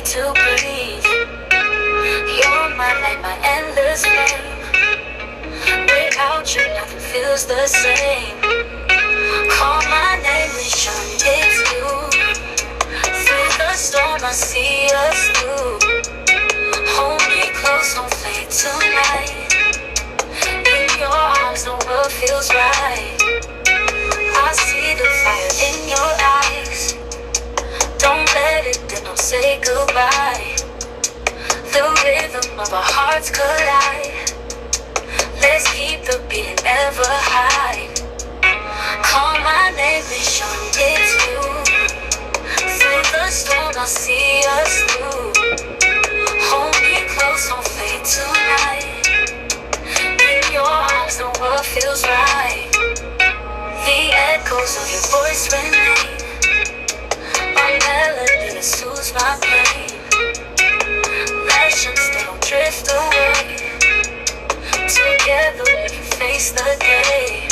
me to breathe. You're my light, my endless flame. Without you, nothing feels the same. Call my name, Rishon, it's you. Through the storm, I see us through. Hold me close, don't fade tonight. In your arms, the world feels right. I see the fire in your eyes. Don't let it dim, don't say goodbye. The rhythm of our hearts collide. Let's keep the beat and never hide. Call my name, Rishon, it's you. Through the storm, I'll see us through. Hold me close, don't fade tonight. In your arms, the world feels right. The echoes of your voice remain. A melody that soothes my pain. Passions, they don't drift away. Together we can face the day.